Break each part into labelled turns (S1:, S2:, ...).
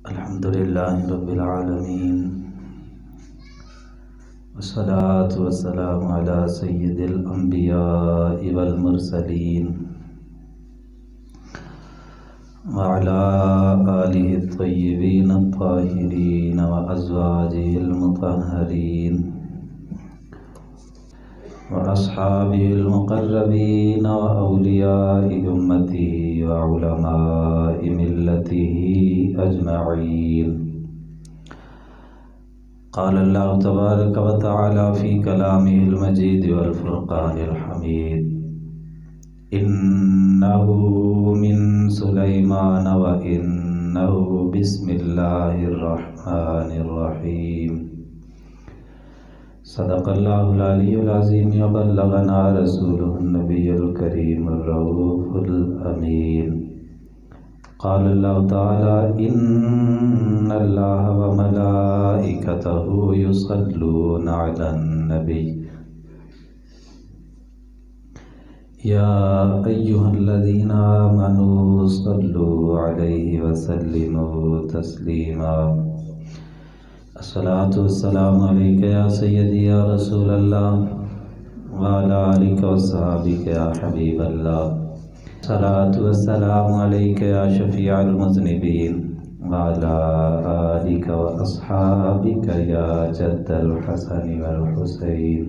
S1: अल्हम्दुलिल्लाहि रब्बिल आलमीन वस्सलातु वस्सलामु अला सय्यिदिल अंबियाइ वल मुरसलीन व अला आलिहि त्तय्यिबीन अत्ताहिरीन व अज़वाजिहिल मुतहहरीन व अस्हाबिहिल मुक़र्रबीन व औलियाइ उम्मतिही व उलमाइ मिल्लतिही अजमईन। क़ाल अल्लाहु तबारक व तआला फ़ी कलामिहिल मजीद वल फ़ुरक़ानिल हमीद इन्नहु मिन सुलैमान व इन्नहु बिस्मिल्लाहिर रहमानिर रहीम। सदक़ल्लाहुल अलियुल अज़ीम व बल्लगना रसूलुहुन नबियुल करीमुर रऊफ़ुल अमीन। क़ाल अल्लाहु तआला इन्नल्लाहा व मलाइकतहु युसल्लूना अलन नबी या अय्युहल्लज़ीना आमनू सल्लू अलैहि व सल्लिमू तस्लीमा। अस्सलातु वस्सलामु अलैका या सय्यदी या रसूलल्लाह व अला आलिका व अस्हाबिका या हबीबल्लाह। अस्सलातु वस्सलामु अलैका या शफ़ीअल मुज़निबीन व अला आलिका व अस्हाबिका या जद्दल हसन वल हुसैन।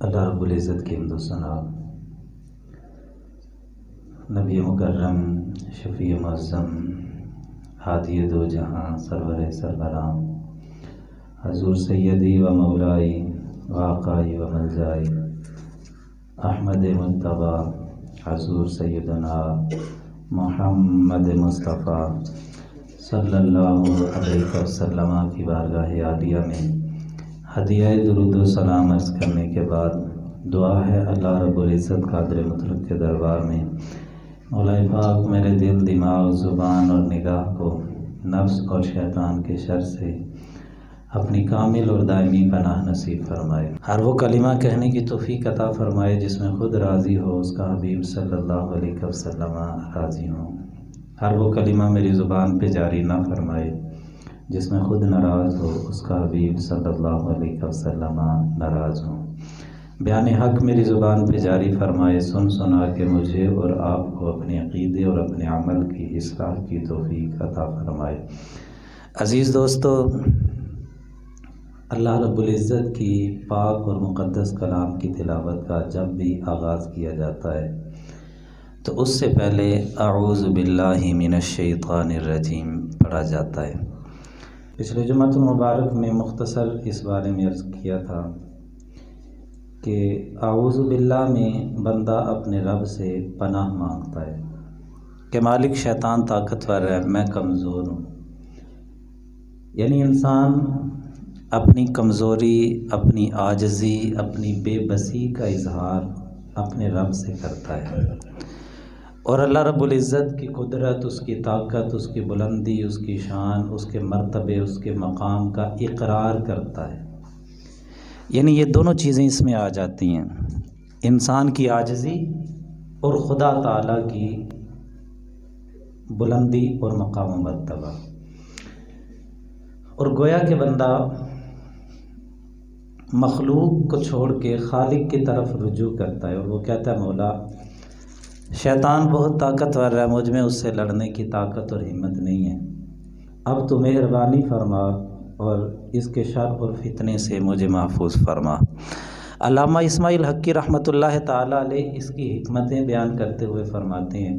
S1: अल्लाह रब्बुल इज़्ज़त की हम्द व सना नबी मुकर्रम शफ़ी मुअज़्ज़म हादी दो जहां सरवर सरवरां हज़ूर सैयदी व मौलाई व आक़ाई व मलजाई अहमद मुज्तबा हज़ूर सैयदना मुहम्मद मुस्तफ़ा सल्लल्लाहु अलैहि वसल्लम की बारगाह आलिया में हदिया दुरूद व सलाम अर्ज़ करने के बाद दुआ है अल्लाह रब्बुल इज़्ज़त क़ादिर मुतलक के दरबार में मौलाए पाक मेरे दिल दिमाग ज़ुबान और निगाह को नफ्स और शैतान के शर से अपनी कामिल और दायमी पनाह नसीब फरमाए। हर वो कलिमा कहने की तौफ़ीक़ अता फरमाए जिसमें ख़ुद राज़ी हो, उसका हबीब सल्लल्लाहु अलैहि वसल्लम राज़ी हो। हर वो कलिमा मेरी ज़ुबान पे जारी ना फरमाए जिसमें ख़ुद नाराज़ हो, उसका हबीब सल्लल्लाहु अलैहि वसल्लम नाराज़ हो। बयान हक़ मेरी ज़ुबान पे जारी फरमाए, सुन सुना के मुझे और आपको अपने अक़ीदे और अपने अमल की इस्लाह की तौफ़ीक़ अता फरमाए। अज़ीज़ दोस्तों, अल्लाह रब्बुल इज़्ज़त की पाक और मुक़द्दस कलाम की तिलावत का जब भी आगाज़ किया जाता है तो उससे पहले अऊज़ु बिल्लाहि मिनश शैतानिर रजीम पढ़ा जाता है। पिछले जुम्मतुल मुबारक में मुख्तसर इस बारे में अर्ज़ किया था कि आऊज़ु बिल्लाह में बंदा अपने रब से पनाह मांगता है कि मालिक शैतान ताकतवर है, मैं कमज़ोर हूँ। यानी इंसान अपनी कमज़ोरी, अपनी आजिज़ी, अपनी बेबसी का इज़हार अपने रब से करता है और अल्लाह रब्बुल इज़्ज़त की कुदरत, उसकी ताकत, उसकी बुलंदी, उसकी शान, उसके मर्तबे, उसके मकाम का इक़रार करता है। यानी ये दोनों चीज़ें इसमें आ जाती हैं, इंसान की आजिज़ी और खुदा ताला की बुलंदी और मकाम व मर्तबा। और गोया के बंदा मखलूक को छोड़ के खालिक की तरफ रुजू करता है और वो कहता है, मौला शैतान बहुत ताकतवर है, मुझ में उससे लड़ने की ताकत और हिम्मत नहीं है, अब तो मेहरबानी फरमा और इसके शर और फितने से मुझे महफूज फरमा। अल्लामा इस्माइल हक्की रहमतुल्लाह ताला अलैह इसकी हिकमतें बयान करते हुए फरमाते हैं,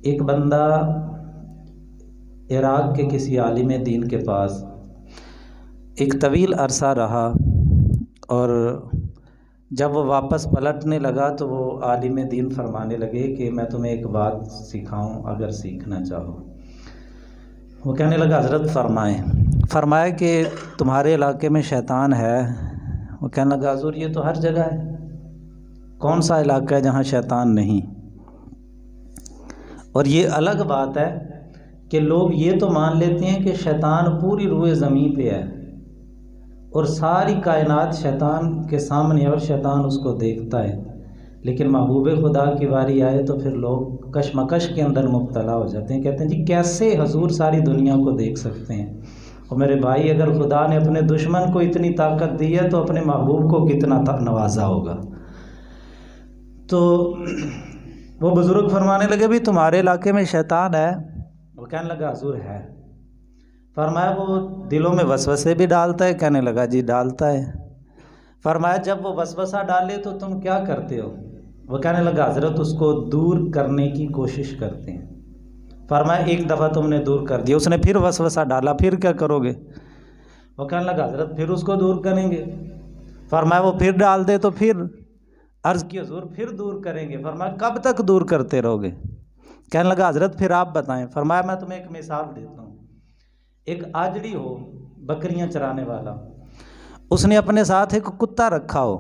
S1: एक बंदा इराक़ के किसी आलिम दीन के पास एक तवील अरसा रहा और जब वो वापस पलटने लगा तो वो आलिम दीन फरमाने लगे कि मैं तुम्हें एक बात सिखाऊं अगर सीखना चाहो। वो कहने लगा, हज़रत फरमाए कि तुम्हारे इलाके में शैतान है। वो कहने लगा, हुज़ूर ये तो हर जगह है, कौन सा इलाका है जहाँ शैतान नहीं। और ये अलग बात है कि लोग ये तो मान लेते हैं कि शैतान पूरी रूए ज़मीन पे है और सारी कायनात शैतान के सामने और शैतान उसको देखता है, लेकिन महबूब खुदा की बारी आए तो फिर लोग कशमकश के अंदर मुब्तला हो जाते हैं। कहते हैं जी कैसे हजूर सारी दुनिया को देख सकते हैं। और मेरे भाई, अगर खुदा ने अपने दुश्मन को इतनी ताकत दी है तो अपने महबूब को कितना नवाजा होगा। तो वो बुज़ुर्ग फरमाने लगे भी तुम्हारे इलाके में शैतान है? वो कहने लगा हजूर है। फरमाया वो दिलों में वसवसे भी डालता है? कहने लगा जी डालता है। फरमाया जब वो वसवसा डाले तो तुम क्या करते हो? वो कहने लगा हजरत उसको दूर करने की कोशिश करते हैं। फरमाया एक दफ़ा तुमने दूर कर दिया, उसने फिर वसवसा डाला, फिर क्या करोगे? वो कहने लगा हजरत फिर उसको दूर करेंगे। फरमाया वो फिर डाल दे तो फिर? अर्ज़ की हुजूर फिर दूर करेंगे। फरमाया कब तक दूर करते रहोगे? कहने लगा हजरत फिर आप बताएं। फरमाया मैं तुम्हें एक मिसाल देता हूँ। एक आजड़ी हो, बकरियां चराने वाला, उसने अपने साथ एक कुत्ता रखा हो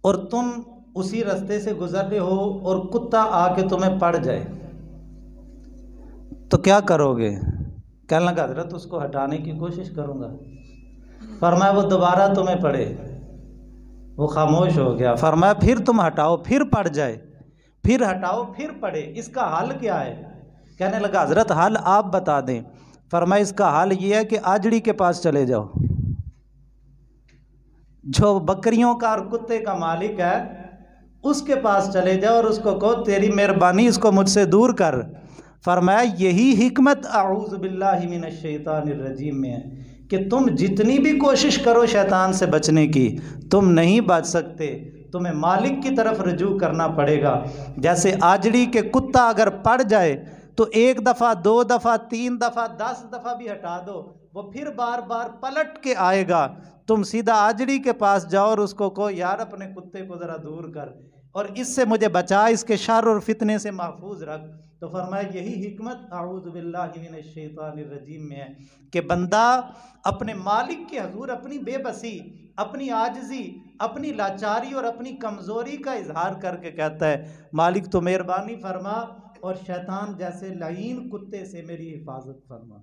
S1: और तुम उसी रास्ते से गुजर रहे हो और कुत्ता आके तुम्हें पड़ जाए तो क्या करोगे? कहने लगा हजरत उसको हटाने की कोशिश करूँगा। फरमाया वो दोबारा तुम्हें पड़े? वो खामोश हो गया। फरमाया फिर तुम हटाओ, फिर पड़ जाए, फिर हटाओ, फिर पड़े, इसका हल क्या है? कहने लगा हजरत हल आप बता दें। फरमाया इसका हल ये है कि आजड़ी के पास चले जाओ, जो बकरियों का और कुत्ते का मालिक है उसके पास चले जाओ और उसको कहो तेरी मेहरबानी इसको मुझसे दूर कर। फरमाया यही हिकमत अऊज़ु बिल्लाहि मिनश शैतानिर रजीम में है कि तुम जितनी भी कोशिश करो शैतान से बचने की, तुम नहीं बच सकते, तुम्हें मालिक की तरफ रुजू करना पड़ेगा। जैसे आजड़ी के कुत्ता अगर पड़ जाए तो एक दफ़ा, दो दफ़ा, तीन दफ़ा, 10 दफ़ा भी हटा दो, वो फिर बार बार पलट के आएगा। तुम सीधा आजड़ी के पास जाओ और उसको कहो यार अपने कुत्ते को ज़रा दूर कर और इससे मुझे बचा, इसके शर और फितने से महफूज रख। तो फरमाया यही हिकमत अऊज़ु बिल्लाहि मिनश शैतानिर रजीम में है कि बंदा अपने मालिक के हजूर अपनी बेबसी, अपनी आजिज़ी, अपनी लाचारी और अपनी कमज़ोरी का इजहार करके कहता है मालिक तो मेहरबानी फरमा और शैतान जैसे लईन कुत्ते से मेरी हिफाजत फरमा।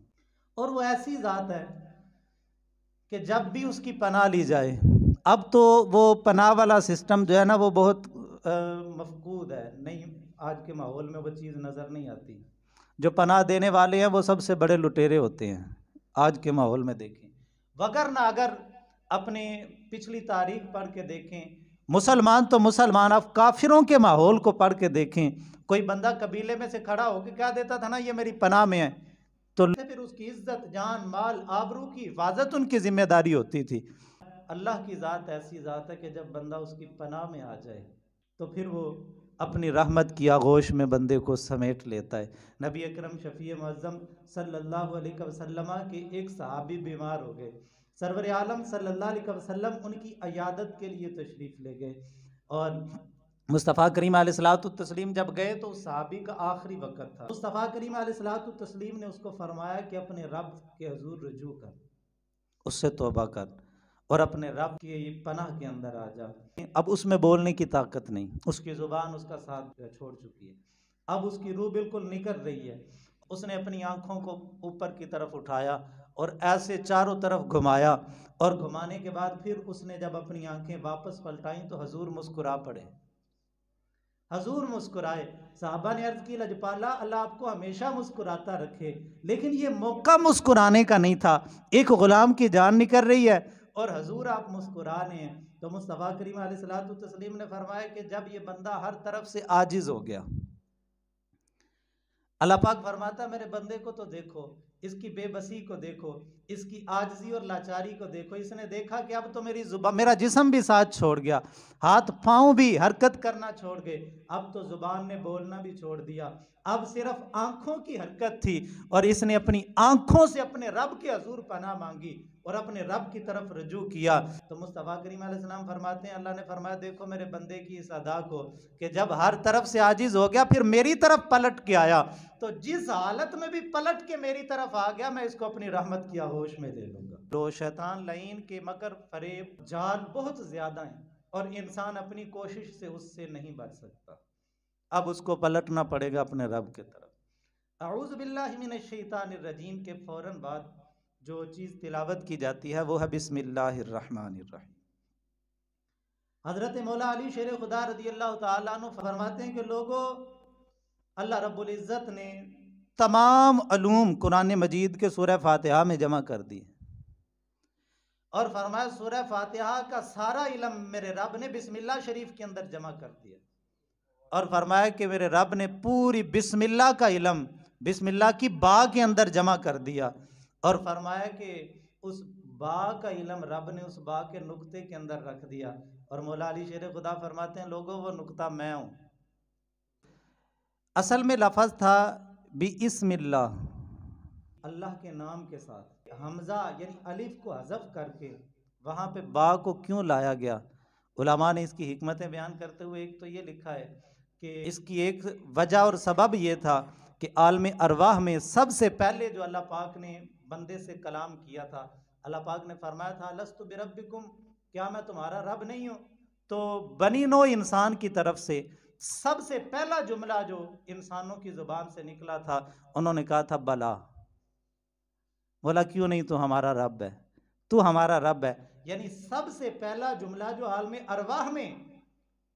S1: और वो ऐसी ज़ात है कि जब भी उसकी पनाह ली जाए, अब तो वो पनाह वाला सिस्टम जो है ना वो बहुत मफकूद है, नहीं आज के माहौल में वो चीज़ नज़र नहीं आती। जो पनाह देने वाले हैं वो सबसे बड़े लुटेरे होते हैं आज के माहौल में देखें। वगरना अगर अपने पिछली तारीख पढ़ के देखें, मुसलमान तो मुसलमान, अब काफिरों के माहौल को पढ़ के देखें, कोई बंदा कबीले में से खड़ा होकर क्या देता था ना ये मेरी पनाह में है, तो फिर उसकी इज्जत, जान, माल, आबरू की हिफाजत उनकी जिम्मेदारी होती थी। अल्लाह की ज़ात ऐसी ज़ात है कि जब बंदा उसकी पनाह में आ जाए तो फिर वो अपनी रहमत की आगोश में बंदे को समेट लेता है। नबी अकरम शफ़ी मुअज़्ज़म सल्लल्लाहु अलैहि वसल्लम के एक सहाबी बीमार हो गए। सरवर आलम सल्लल्लाहु अलैहि वसल्लम उनकी अयादत के लिए तशरीफ़ ले गए और मुस्तफ़ा करीम अलैहिस्सलाम जब गए तो उस सहाबी का आखिरी वक़्त था। मुस्तफ़ा करीम अलैहिस्सलाम ने उसको फरमाया कि अपने रब के हुज़ूर रुजू कर, उससे तौबा कर और अपने रब की पनाह के अंदर आ जा। अब उसमें बोलने की ताकत नहीं, उसकी ज़ुबान उसका साथ छोड़ चुकी है, अब उसकी रूह बिल्कुल निकल रही है। उसने अपनी आँखों को ऊपर की तरफ उठाया और ऐसे चारों तरफ घुमाया और घुमाने के बाद फिर उसने जब अपनी आँखें वापस पलटाई तो हजूर मुस्कुरा पड़े। हजूर मुस्कुराए। साहबा ने अर्ज की लजपाला अल्लाह आपको हमेशा मुस्कुराता रखे, लेकिन ये मौका मुस्कुराने का नहीं था। एक गुलाम की जान निकल रही है और हजूर आप मुस्कुरा रहे हैं। तो मुस्तफ़ा करीम अलैहिस्सलाम ने फरमाया कि जब ये बंदा हर तरफ से आजिज हो गया, अल्लाह पाक फरमाता मेरे बंदे को तो देखो, इसकी बेबसी को देखो, इसकी आजिज़ी और लाचारी को देखो। इसने देखा कि अब तो मेरी जुबान, मेरा जिस्म भी साथ छोड़ गया, हाथ पाँव भी हरकत करना छोड़ गए, अब तो जुबान ने बोलना भी छोड़ दिया, अब सिर्फ आंखों की हरकत थी और इसने अपनी आंखों से अपने रब के हजूर पनाह मांगी और अपने रब की तरफ रुजू किया। तो मुस्तफ़ा करीम अलैहिस्सलाम फरमाते हैं अल्लाह ने फरमाया देखो मेरे बंदे की इस अदा को कि जब हर तरफ से आजिज हो गया फिर मेरी तरफ पलट के आया, तो जिस हालत में भी पलट के मेरी तरफ आ गया मैं इसको अपनी रहमत की आगोश में ले लूंगा। तो शैतान लईन के मकर, फरेब, जाल बहुत ज्यादा हैं और इंसान अपनी कोशिश से उससे नहीं बच सकता। अब उसको पलटना पड़ेगा अपने रब के तरफ। अऊज़ु बिल्लाहि मिनश शैतानिर रजीम के फौरन बाद जो चीज़ तिलावत की जाती है वो है बिस्मिल्लाहिर रहमानिर रहीम।
S2: हज़रत मौला अली शेर खुदा रज़ी अल्लाह ताला अन्हु फरमाते हैं कि लोगों, अल्लाह रब्बुल इज़्ज़त ने तमाम अलूम कुरान मजीद के सूरह फातिहा में जमा कर दिए और फरमाया सूरह फातिहा का सारा इल्म मेरे रब ने बिस्मिल्लाह शरीफ के अंदर जमा कर दिया और फरमाया कि मेरे रब ने पूरी बिस्मिल्लाह का इल्म बिस्मिल्लाह की बा के अंदर जमा कर दिया और फरमाया कि उस बा का इल्म रब ने उस बा के नुक्ते के अंदर रख दिया। और मौला अली शेर खुदा फरमाते हैं लोगों, वो नुक्ता मैं हूँ। असल में लफ्ज़ था बिस्मिल्लाह, अल्लाह के नाम के साथ। हमजा यानी अलिफ को हज़फ करके वहाँ पे बा को क्यों लाया गया, उलमा ने इसकी हिकमतें बयान करते हुए एक तो ये लिखा है कि इसकी एक वजह और सबब ये था कि आलम अरवाह में सबसे पहले जो अल्लाह पाक ने बंदे से कलाम किया था, अल्लाह पाक ने फरमाया था लस्तु बिरब्बिकुम, क्या मैं तुम्हारा रब नहीं हूँ। तो बनी नो इंसान की तरफ से सबसे पहला जुमला जो इंसानों की ज़ुबान से निकला था, उन्होंने कहा था बला। बोला क्यों नहीं, तू हमारा रब है, तू हमारा रब है। यानी सबसे पहला जुमला जो आलम अरवाह में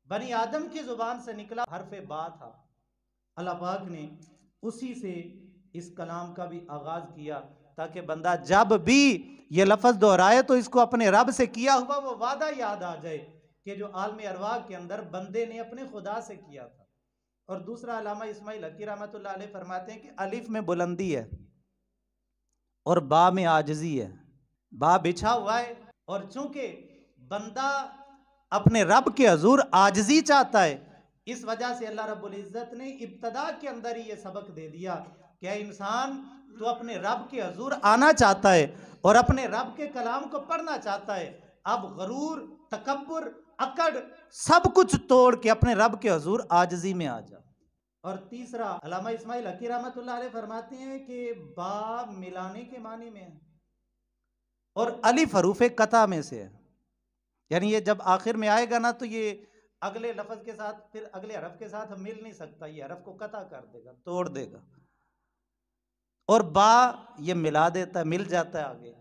S2: बनी आदम की जुबान से निकला हरफे बा था। अल्लाह पाक ने उसी से इस कलाम का भी आगाज किया ताकि बंदा जब भी ये लफ्ज़ दोहराए तो इसको अपने रब से किया हुआ वो वादा याद आ जाए कि जो आलम अरवाह के अंदर बंदे ने अपने खुदा से किया था। और दूसरा अल्लामा इस्माइल हकी रहमतुल्लाह अलैह फरमाते हैं कि अलिफ में बुलंदी है और बा में आजजी है। बा बिछा हुआ है और चूंकि बंदा अपने रब के हजूर आजजी चाहता है, इस वजह से अल्लाह रब्बुल इज़्ज़त ने इब्तदा के अंदर ही ये सबक दे दिया कि इंसान तो अपने रब के हजूर आना चाहता है और अपने रब के कलाम को पढ़ना चाहता है, अब गरूर, तकब्बुर, अकड़ सब कुछ तोड़ के अपने रब के हजूर आजजी में आ जा। और तीसरा अल्लामा इस्माइल हकी रहमतुल्लाह अलैह फरमाते हैं कि बा मिलाने के मानी में है और अलिफ हरूफे कता में से है। यानी ये जब आखिर में आएगा ना तो ये अगले लफ्ज के साथ फिर अगले हरफ के साथ मिल नहीं सकता, ये हरफ को कता कर देगा, तोड़ देगा। और बा ये मिला देता है, मिल जाता है आगे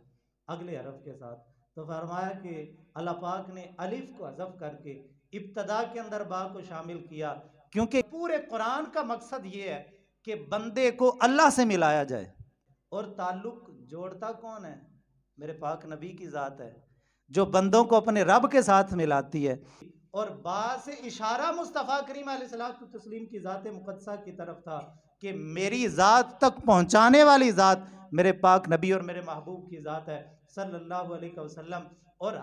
S2: अगले हरफ के साथ। तो फरमाया कि अल्लाह पाक ने अलिफ को हज़फ करके इब्तदा के अंदर बा को शामिल किया, क्योंकि पूरे कुरान का मकसद ये है कि बंदे को अल्लाह से मिलाया जाए। और ताल्लुक जोड़ता कौन है? मेरे पाक नबी की ज़ात है जो बंदों को अपने रब के साथ मिलाती है। और बा से इशारा मुस्तफ़ा करीम अलैहिस्सलातु तस्लीम की ज़ात मुक़द्दसा की तरफ था कि मेरी ज़ात तक पहुँचाने वाली ज़ात मेरे पाक नबी और मेरे महबूब की ज़ात है सल्लल्लाहु अलैहि वसल्लम। और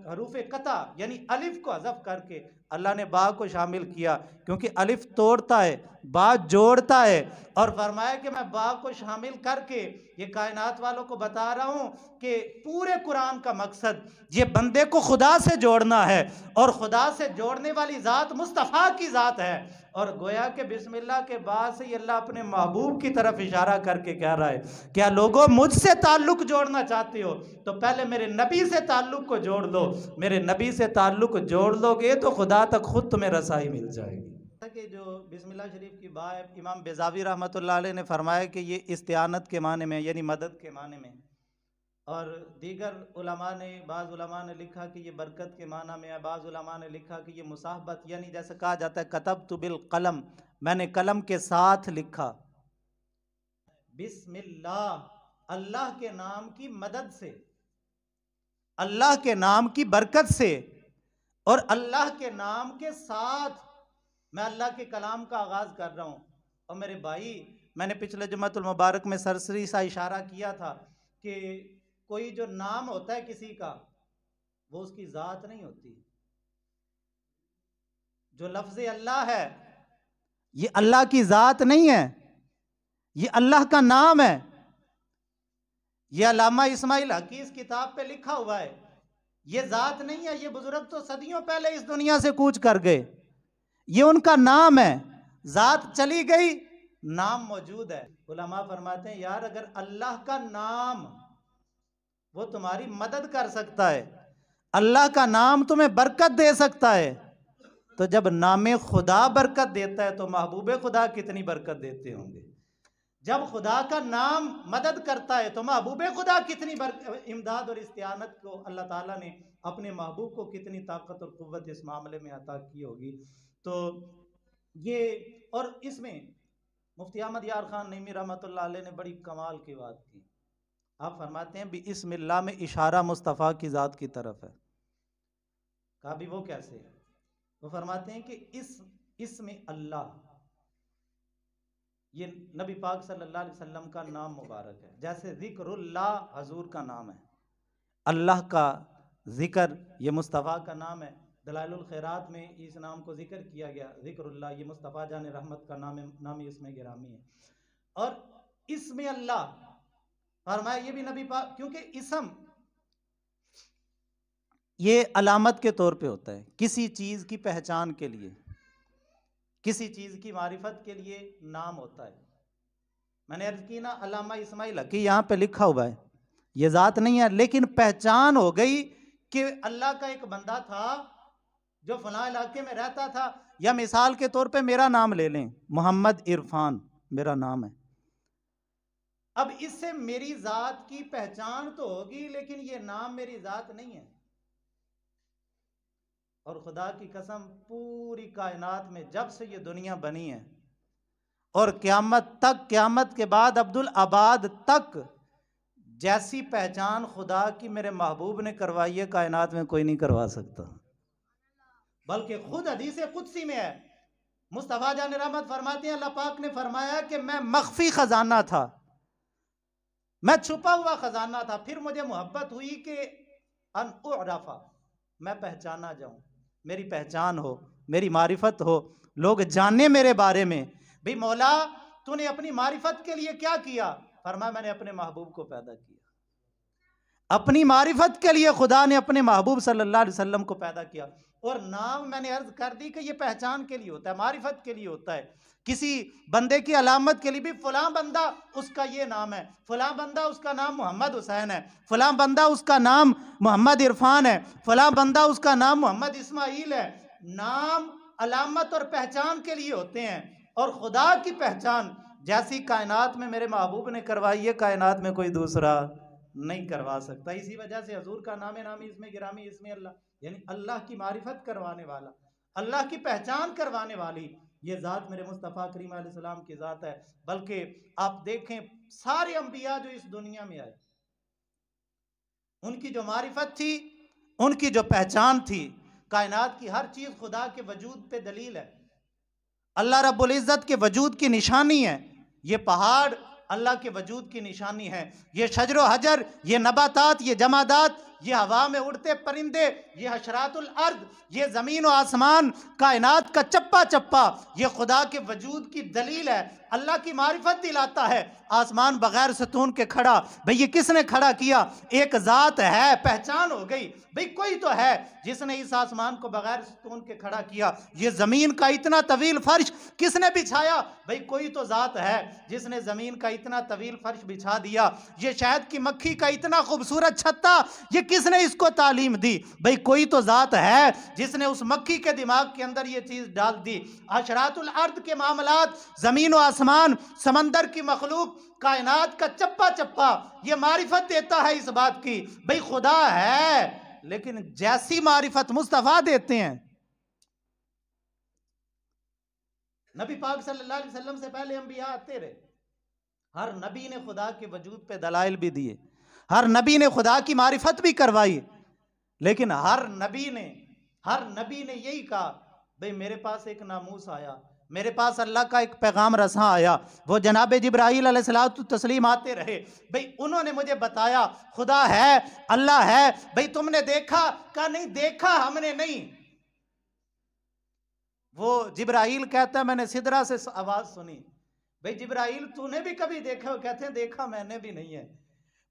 S2: हरूफ कता यानी अलिफ को हज़फ करके अल्लाह ने बा को शामिल किया, क्योंकि अलिफ तोड़ता है, बा जोड़ता है। और फरमाया कि मैं बा को शामिल करके ये कायनात वालों को बता रहा हूँ कि पूरे कुरान का मकसद ये बंदे को खुदा से जोड़ना है और खुदा से जोड़ने वाली ज़ात मुस्तफ़ा की ज़ात है। और गोया के बिस्मिल्लाह के बाद से अल्लाह अपने महबूब की तरफ इशारा करके कह रहा है, क्या लोगों मुझसे ताल्लुक जोड़ना चाहते हो तो पहले मेरे नबी से ताल्लुक को जोड़ लो। मेरे नबी से ताल्लुक जोड़ लोगे तो खुदा तक खुद तुम्हें रसाई मिल जाएगी। कि जो बिस्मिल्लाह शरीफ की बा इमाम बेज़ावी रहमतुल्लाह अलैह ने फरमाया कि ये इस्तिआनत के माने में यानी मदद के माने में, और दीगर उलमा ने बाज़ उलमा ने लिखा कि ये बरकत के माना में है, बाज़ उलमा ने लिखा कि ये मुसाहबत यानी जैसे कहा जाता है कतबतु बिल कलम, मैंने कलम के साथ लिखा। बिस्मिल्लाह अल्लाह के नाम की मदद से, अल्लाह के नाम की बरकत से और अल्लाह के नाम के साथ मैं अल्लाह के कलाम का आगाज कर रहा हूँ। और मेरे भाई, मैंने पिछले जुम्मतुल मुबारक में सरसरी सा इशारा किया था कि कोई जो नाम होता है किसी का वो उसकी ज़ात नहीं होती। जो लफ्ज़ अल्लाह है ये अल्लाह की ज़ात नहीं है, ये अल्लाह का नाम है। ये अल्लामा इस्माइल हकी इस किताब पे लिखा हुआ है, ये ज़ात नहीं है। ये बुजुर्ग तो सदियों पहले इस दुनिया से कूच कर गए, ये उनका नाम है। ज़ात चली गई, नाम मौजूद है। उलमा फरमाते हैं यार अगर अल्लाह का नाम वो तुम्हारी मदद कर सकता है, अल्लाह का नाम तुम्हें बरकत दे सकता है, तो जब नामे खुदा बरकत देता है तो महबूब खुदा कितनी बरकत देते होंगे। जब खुदा का नाम मदद करता है तो महबूब खुदा कितनी इमदाद और इस्तिआनत को अल्लाह ताला ने अपने महबूब को कितनी ताकत और कुव्वत इस मामले में अता की होगी। तो ये, और इसमें मुफ्ती अहमद यार खान नईमी रहमतुल्लाह अलैह ने बड़ी कमाल की बात की। आप फरमाते हैं बिस्मिल्लाह में इशारा मुस्तफ़ा की ज़ात की तरफ है। कहा भी वो कैसे है? वो फरमाते हैं कि इसमें अल्लाह, ये नबी पाक सल्लल्लाहु अलैहि वसल्लम का नाम मुबारक है। जैसे ज़िक्रुल्लाह हजूर का नाम है, अल्लाह का ज़िक्र ये मुस्तफ़ा का नाम है। दलाइलुल खैरात में इस नाम को जिक्र किया गया, ज़िक्रुल्लाह ये मुस्तफ़ा जान रहमत का नाम है, नाम इसमें गिरामी है। और इसमें अल्लाह फरमाया ये भी नबी पाक, क्योंकि इसम ये अलामत के तौर पे होता है, किसी चीज़ की पहचान के लिए, किसी चीज़ की मारिफत के लिए नाम होता है। मैंने अर्ज की ना, अल्लामा इस्माइल हकी यहाँ पे लिखा हुआ है, ये ज़ात नहीं है, लेकिन पहचान हो गई कि अल्लाह का एक बंदा था जो फलां इलाके में रहता था। या मिसाल के तौर पे मेरा नाम ले लें, मोहम्मद इरफान मेरा नाम है। अब इससे मेरी ज़ात की पहचान तो होगी, लेकिन ये नाम मेरी ज़ात नहीं है। और खुदा की कसम, पूरी कायनात में जब से ये दुनिया बनी है और क़यामत तक, क़यामत के बाद अब्दुल आबाद तक, जैसी पहचान खुदा की मेरे महबूब ने करवाई है, कायनात में कोई नहीं करवा सकता। बल्कि खुद हदीस कुदसी में है, मुस्तफ़ा जान रहमत फरमाते हैं, अल्लाह पाक ने फरमाया कि मैं मख्फी खजाना था, मैं छुपा हुआ खजाना था, फिर मुझे मोहब्बत हुई कि अन उअरफा, मैं पहचाना जाऊं, मेरी पहचान हो, मेरी मारिफत हो, लोग जाने मेरे बारे में। भाई मौला तूने अपनी मारिफत के लिए क्या किया? फरमाया मैंने अपने महबूब को पैदा किया। अपनी मारिफत के लिए खुदा ने अपने महबूब सल्लल्लाहु अलैहि वसल्लम को पैदा किया। और नाम मैंने अर्ज कर दी कि ये पहचान के लिए होता है, मारिफत के लिए होता है, किसी बंदे की अलामत के लिए भी। फलां बंदा उसका ये नाम है, फलां बंदा उसका नाम मोहम्मद हुसैन है, फलां बंदा उसका नाम मोहम्मद इरफान है, फलां बंदा उसका नाम मोहम्मद इस्माइल है। नाम अलामत और पहचान के लिए होते हैं। और खुदा की पहचान जैसी कायनात में मेरे महबूब ने करवाई है, कायनात में कोई दूसरा नहीं करवा सकता। इसी वजह से हजूर का नाम नामी इसमें गिरामी इसमें अल्लाह, यानी अल्लाह की मारिफत करवाने वाला, अल्लाह की पहचान करवाने वाली ये ज़ात मेरे मुस्तफ़ा करीम अलैहिस्सलाम की ज़ात है। बल्कि आप देखें सारे अंबिया जो इस दुनिया में आए, उनकी जो मारिफत थी, उनकी जो पहचान थी, कायनात की हर चीज़ खुदा के वजूद पे दलील है, अल्लाह रब्बुल इज़्ज़त के वजूद की निशानी है। ये पहाड़ अल्लाह के वजूद की निशानी है, ये शजर हजर, ये नबातात, ये जमादात, ये हवा में उड़ते परिंदे, ये हशरातुल अर्द, ये ज़मीन व आसमान, कायनात का चप्पा चप्पा, ये खुदा के वजूद की दलील है। अल्लाह की मारिफत दिलाता है। आसमान बगैर सतून के खड़ा, भाई ये किसने खड़ा किया? एक ज़ात है, पहचान हो गई, भाई कोई तो है जिसने इस आसमान को बगैर सतून के खड़ा किया। ये ज़मीन का इतना तवील फर्श किसने बिछाया? भाई कोई तो ज़ात है जिसने ज़मीन का इतना तवील फर्श बिछा दिया। ये शहद की मक्खी का इतना खूबसूरत छत्ता, ये किसने इसको तालीम दी? भाई कोई तो ज़ात है जिसने उस मक्खी के दिमाग के अंदर ये चीज़ डाल दी। अशरातुल अर्द के मामलात, ज़मीन व आसमान, समंदर की मखलूक, कायनात का चप्पा चप्पा, ये मारिफत देता है इस बात की भाई खुदा है। लेकिन जैसी मारिफत मुस्तफ़ा देते हैं, नबी पाक सल्लल्लाहु अलैहि वसल्लम से पहले अंबिया आते रहे, हर नबी ने खुदा के वजूद पे दलाइल भी दिए, हर नबी ने खुदा की मारिफत भी करवाई, लेकिन हर नबी ने यही कहा भाई मेरे पास एक नामूस आया, मेरे पास अल्लाह का एक पैगाम रसा आया, वो जनाब जिब्राईल अलैहिस्सलातु तस्लीम आते रहे। भाई उन्होंने मुझे बताया खुदा है, अल्लाह है। भाई तुमने देखा? का नहीं देखा हमने नहीं। वो जिब्राईल कहता है मैंने सिदरा से आवाज सुनी। भाई जिब्राईल तूने भी कभी देखा? कहते हैं देखा मैंने भी नहीं है।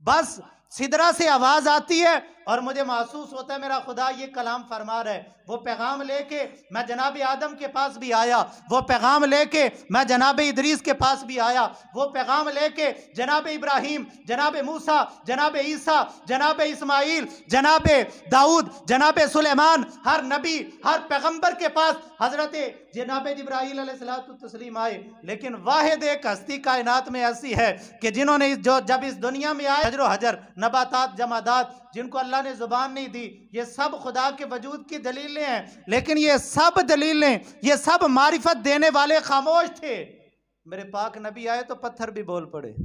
S2: बस सिदरा से आवाज़ आती है और मुझे महसूस होता है मेरा खुदा ये कलाम फरमा रहा है। वो पैगाम लेके मैं जनाब आदम के पास भी आया, वो पैगाम लेके मैं जनाब इदरीस के पास भी आया, वो पैगाम लेके जनाब इब्राहीम, जनाब मूसा, जनाब ईसा, जनाब इस्माइल, जनाब दाऊद, जनाब सुलेमान, हर नबी हर पैगंबर के पास हजरत जनाब जिब्राईल अलैहिस्सलातु तस्लीम आए। लेकिन वाहिद एक हस्ती कायनात में ऐसी है कि जिन्होंने जो जब इस दुनिया में आए हजर हजर नबातात जमादात जिनको अल्लाह ने जुबान नहीं दी, ये सब खुदा के वजूद की दलीलें हैं। लेकिन ये सब दलीलें, ये सब मारिफत देने वाले खामोश थे। मेरे पाक नबी आए तो पत्थर भी बोल पड़े,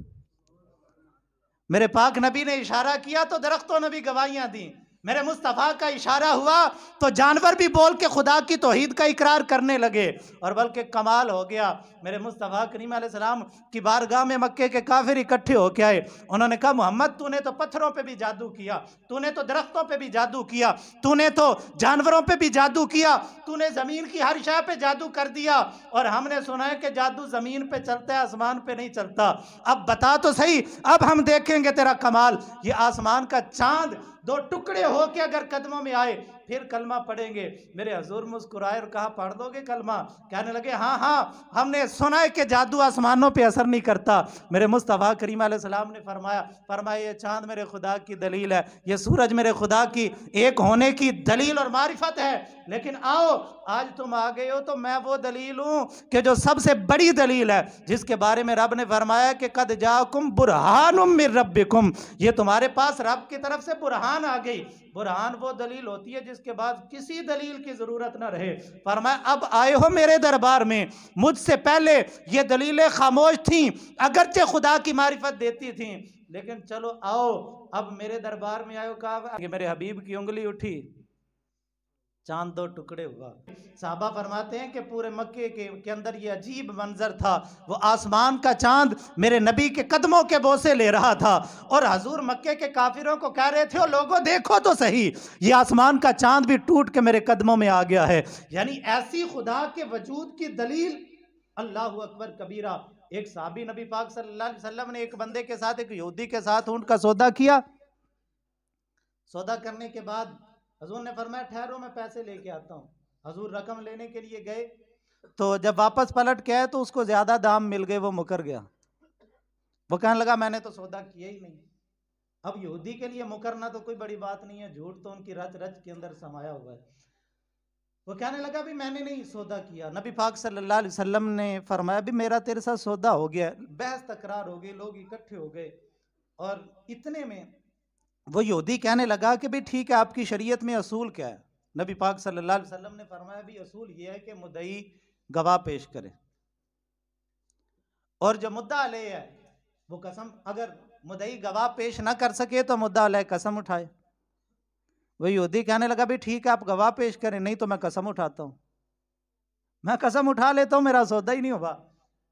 S2: मेरे पाक नबी ने इशारा किया तो दरख्तों ने भी गवाहियां दी, मेरे मुस्तफ़ा का इशारा हुआ तो जानवर भी बोल के खुदा की तौहीद का इकरार करने लगे। और बल्कि कमाल हो गया, मेरे मुस्तफ़ा करीम अलैहिस्सलाम की बारगाह में मक्के के काफिर इकट्ठे होके आए। उन्होंने कहा मोहम्मद तूने तो पत्थरों पे भी जादू किया, तूने तो दरख्तों पे भी जादू किया, तूने तो जानवरों पे भी जादू किया, तूने ज़मीन की हर शय पे जादू कर दिया। और हमने सुना है कि जादू ज़मीन पे चलता है, आसमान पे नहीं चलता। अब बता तो सही, अब हम देखेंगे तेरा कमाल। ये आसमान का चांद दो टुकड़े होके अगर कदमों में आए फिर कलमा पढ़ेंगे। मेरे हजूर मुस्कुराए और कहा पढ़ दोगे कलमा? कहने लगे हाँ हाँ, हमने सुना है कि जादू आसमानों पे असर नहीं करता। मेरे मुस्तफ़ा करीम अलैहिस्सलाम ने फरमाया ये चांद मेरे खुदा की दलील है, ये सूरज मेरे खुदा की एक होने की दलील और मारिफत है। लेकिन आओ आज तुम आ गए हो तो मैं वो दलील हूँ कि जो सबसे बड़ी दलील है, जिसके बारे में रब ने फरमाया कि कद जाकुम बुरहानुम मिर रब्बिकुम, ये तुम्हारे पास रब की तरफ से बुरहान आ गई। बुरहान वो दलील होती है जिसके बाद किसी दलील की जरूरत ना रहे। फरमाया अब आए हो मेरे दरबार में, मुझसे पहले ये दलीलें खामोश थीं, अगरचे खुदा की मारिफत देती थीं, लेकिन चलो आओ अब मेरे दरबार में आयो। कहा कि मेरे हबीब की उंगली उठी, चांद दो टुकड़े हुआ। साहबा फरमाते हैं कि पूरे मक्के के अंदर ये अजीब मंजर था, वो आसमान का चांद मेरे नबी के कदमों के बोसे ले रहा था और हजूर मक्के के काफिरों को कह रहे थे, ओ लोगों देखो तो सही, ये आसमान का चांद भी टूट के मेरे कदमों में आ गया है। यानी ऐसी खुदा के वजूद की दलील। अल्लाह अकबर कबीरा। एक साहबी नबी पाक सल्लल्लाहु अलैहि वसल्लम ने एक बंदे के साथ, एक यहूदी के साथ ऊंट का सौदा किया। सौदा करने के बाद हजूर ने फरमाया ठहरो मैं पैसे लेके आता हूँ। हजूर रकम लेने के लिए गए तो जब वापस पलट के आए तो उसको ज्यादा दाम मिल गए, वो मुकर गया। वो कहने लगा मैंने तो सौदा किया ही नहीं। अब यहूदी के लिए मुकरना तो कोई बड़ी बात नहीं है, झूठ तो उनकी रच रच के अंदर समाया हुआ है। वो कहने लगा भी मैंने नहीं सौदा किया। नबी पाक सल्लल्लाहु अलैहि वसल्लम ने फरमाया भी मेरा तेरे साथ सौदा हो गया। बहस तकरार हो गई, लोग इकट्ठे हो गए और इतने में वो यहूदी कहने लगा कि भाई ठीक है आपकी शरीयत में असूल क्या है? नबी पाक सल्लल्लाहु अलैहि वसल्लम ने फरमाया भी असूल ये है कि मुद्दई गवाह पेश करे और जो मुद्दा अलैह है वो कसम, अगर मुद्दई गवाह पेश ना कर सके तो मुद्दा अलैह कसम उठाए। वो यहूदी कहने लगा भी ठीक है आप गवाह पेश करें, नहीं तो मैं कसम उठाता हूँ, मैं कसम उठा लेता हूँ, मेरा सौदा ही नहीं हुआ।